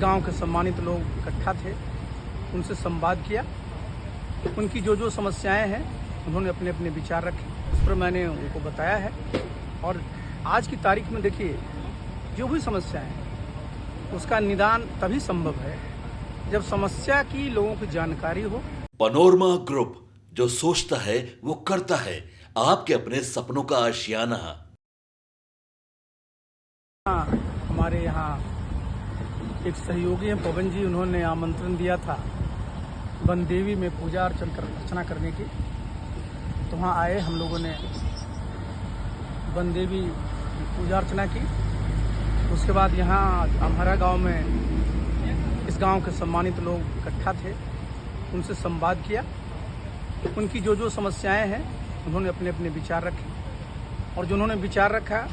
गांव के सम्मानित लोग इकट्ठा थे, उनसे संवाद किया। उनकी जो समस्याएं हैं उन्होंने अपने अपने विचार रखे, उस पर मैंने उनको बताया है। और आज की तारीख में देखिए, जो भी समस्याएं हैं उसका निदान तभी संभव है जब समस्या की लोगों की जानकारी हो। पनोरमा ग्रुप, जो सोचता है वो करता है। आपके अपने सपनों का आशियाना। हमारे यहाँ एक सहयोगी हैं पवन जी, उन्होंने आमंत्रण दिया था वन देवी में पूजा अर्चना करने की। तो वहाँ आए, हम लोगों ने वन देवी पूजा अर्चना की। उसके बाद यहाँ हमारा गांव में इस गांव के सम्मानित लोग इकट्ठा थे, उनसे संवाद किया। उनकी जो समस्याएं हैं उन्होंने अपने अपने विचार रखे, और जो उन्होंने विचार रखा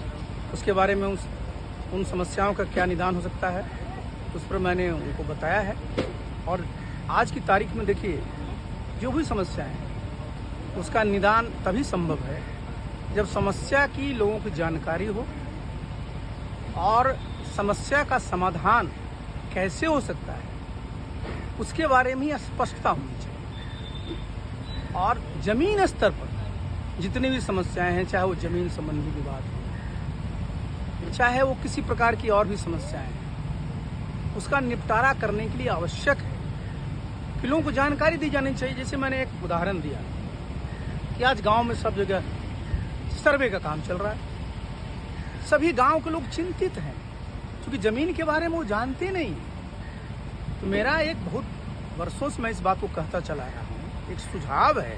उसके बारे में उन समस्याओं का क्या निदान हो सकता है, उस पर मैंने उनको बताया है। और आज की तारीख में देखिए, जो भी समस्याएं हैं उसका निदान तभी संभव है जब समस्या की लोगों की जानकारी हो और समस्या का समाधान कैसे हो सकता है उसके बारे में स्पष्टता होनी चाहिए। और जमीन स्तर पर जितनी भी समस्याएं हैं, चाहे वो जमीन संबंधी विवाद हो, चाहे वो किसी प्रकार की और भी समस्याएं हैं, उसका निपटारा करने के लिए आवश्यक है कि लोगों को जानकारी दी जानी चाहिए। जैसे मैंने एक उदाहरण दिया कि आज गांव में सब जगह सर्वे का काम चल रहा है। सभी गांव के लोग चिंतित हैं क्योंकि जमीन के बारे में वो जानते नहीं। तो मेरा एक बहुत वर्षों से मैं इस बात को कहता चला रहा हूँ, एक सुझाव है।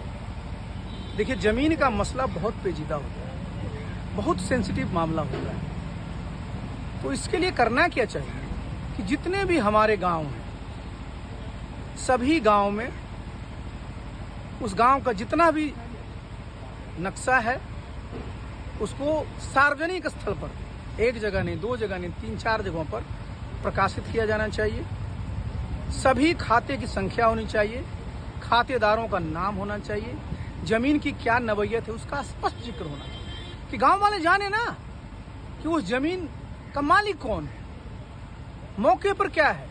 देखिए, जमीन का मसला बहुत पेचीदा होता है, बहुत सेंसिटिव मामला होता है। तो इसके लिए करना क्या चाहिए कि जितने भी हमारे गांव हैं, सभी गांव में उस गांव का जितना भी नक्शा है उसको सार्वजनिक स्थल पर, एक जगह नहीं, दो जगह नहीं, 3-4 जगहों पर प्रकाशित किया जाना चाहिए। सभी खाते की संख्या होनी चाहिए, खातेदारों का नाम होना चाहिए, जमीन की क्या नवैयत है उसका स्पष्ट जिक्र होना चाहिए कि गांव वाले जाने ना कि उस जमीन का मालिक कौन है, मौके पर क्या है।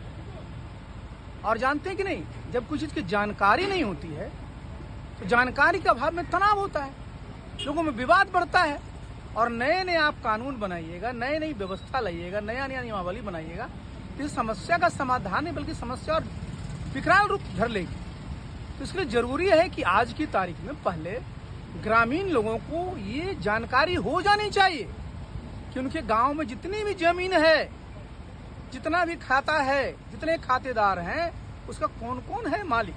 और जानते हैं कि नहीं, जब कुछ चीज की जानकारी नहीं होती है तो जानकारी के अभाव में तनाव होता है, लोगों में विवाद बढ़ता है। और नए नए आप कानून बनाइएगा, नई नई व्यवस्था लाइएगा, नया नया नियमावली बनाइएगा तो इस समस्या का समाधान नहीं बल्कि समस्या और विकराल रूप धर लेगी। तो इसलिए जरूरी है कि आज की तारीख में पहले ग्रामीण लोगों को ये जानकारी हो जानी चाहिए कि उनके गांव में जितनी भी जमीन है, जितना भी खाता है, जितने खातेदार हैं, उसका कौन कौन है मालिक,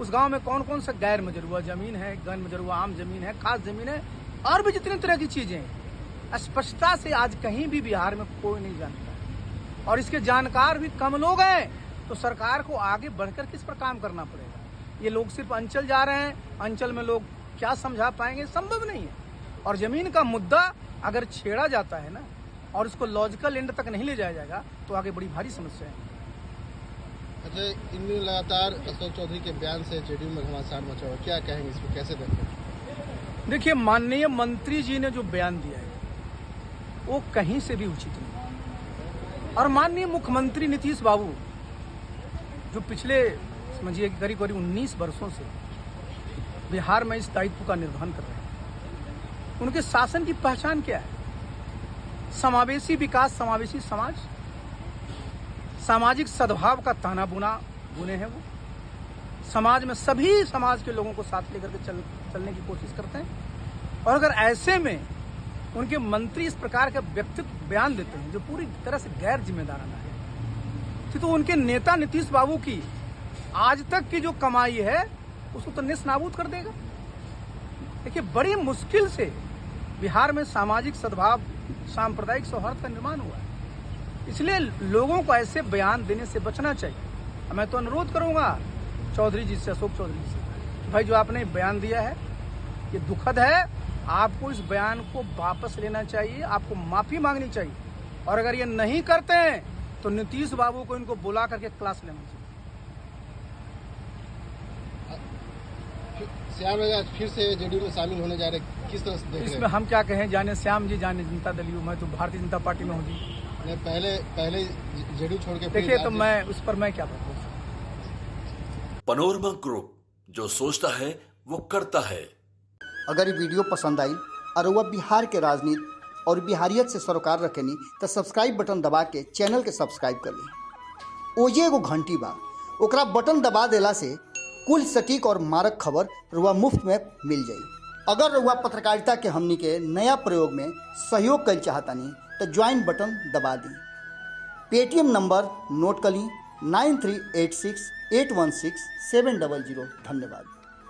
उस गांव में कौन कौन सा गैर मजरूआ जमीन है, गैर मजरूआ आम जमीन है, खास जमीन है, और भी जितनी तरह की चीजें स्पष्टता से आज कहीं भी बिहार में कोई नहीं जानता। और इसके जानकार भी कम लोग हैं, तो सरकार को आगे बढ़कर किस पर काम करना पड़ेगा। ये लोग सिर्फ अंचल जा रहे हैं, अंचल में लोग क्या समझा पाएंगे, संभव नहीं है। और जमीन का मुद्दा अगर छेड़ा जाता है ना और उसको लॉजिकल एंड तक नहीं ले जाया जाएगा तो आगे बड़ी भारी समस्या है। अच्छा, इन दिनों लगातार अशोक चौधरी के बयान से जेडीयू में घमासान मचा हुआ, क्या कहेंगे इसको, कैसे देखते हैं? देखिए, माननीय मंत्री जी ने जो बयान दिया है वो कहीं से भी उचित नहीं। और माननीय मुख्यमंत्री नीतीश बाबू, जो पिछले समझिए करीब 19 वर्षों से बिहार में इस दायित्व का निर्वहन कर रहे हैं, उनके शासन की पहचान क्या है? समावेशी विकास, समावेशी समाज, सामाजिक सद्भाव का ताना बुने हैं। वो समाज में सभी समाज के लोगों को साथ लेकर के चलने की कोशिश करते हैं। और अगर ऐसे में उनके मंत्री इस प्रकार का व्यक्तित्व बयान देते हैं जो पूरी तरह से गैर जिम्मेदाराना है, तो उनके नेता नीतीश बाबू की आज तक की जो कमाई है उसको तो नेस्त नाबूद कर देगा। देखिए, बड़ी मुश्किल से बिहार में सामाजिक सद्भाव, सांप्रदायिक सौहार्द का निर्माण हुआ है। इसलिए लोगों को ऐसे बयान देने से बचना चाहिए। मैं तो अनुरोध करूंगा चौधरी जी से, अशोक चौधरी जी से, भाई जो आपने बयान दिया है ये दुखद है, आपको इस बयान को वापस लेना चाहिए, आपको माफी मांगनी चाहिए। और अगर ये नहीं करते हैं तो नीतीश बाबू को इनको बुला करके क्लास लेना चाहिए। श्याम आज फिर से जेडीयू में शामिल होने जा रहे, किस तरह से देख रहे हैं? इसमें हम क्या कहें, जाने श्याम जी, जाने जनता दल यू। मैं तो भारतीय जनता पार्टी में हूँ जी। नहीं, पहले जेडीयू छोड़ के फिर देखिए, तो आरजेडी। मैं उस पर मैं क्या बोलूँ। पनोरमा ग्रुप, जो सोचता है वो करता है। अगर ये वीडियो पसंद आई और वह बिहार के राजनीति और बिहारियत से सरोकार रखेनी तो सब्सक्राइब बटन दबा के चैनल के सब्सक्राइब कर ली। ओजे एगो घंटी बा, ओकरा बटन दबा देला से कुल सटीक और मारक खबर रुआ मुफ्त में मिल जाई। अगर रुआ पत्रकारिता के हमनी के नया प्रयोग में सहयोग कर चाहतानी तो ज्वाइन बटन दबा दी। पेटीएम नंबर नोट कर ली 9386816700। धन्यवाद।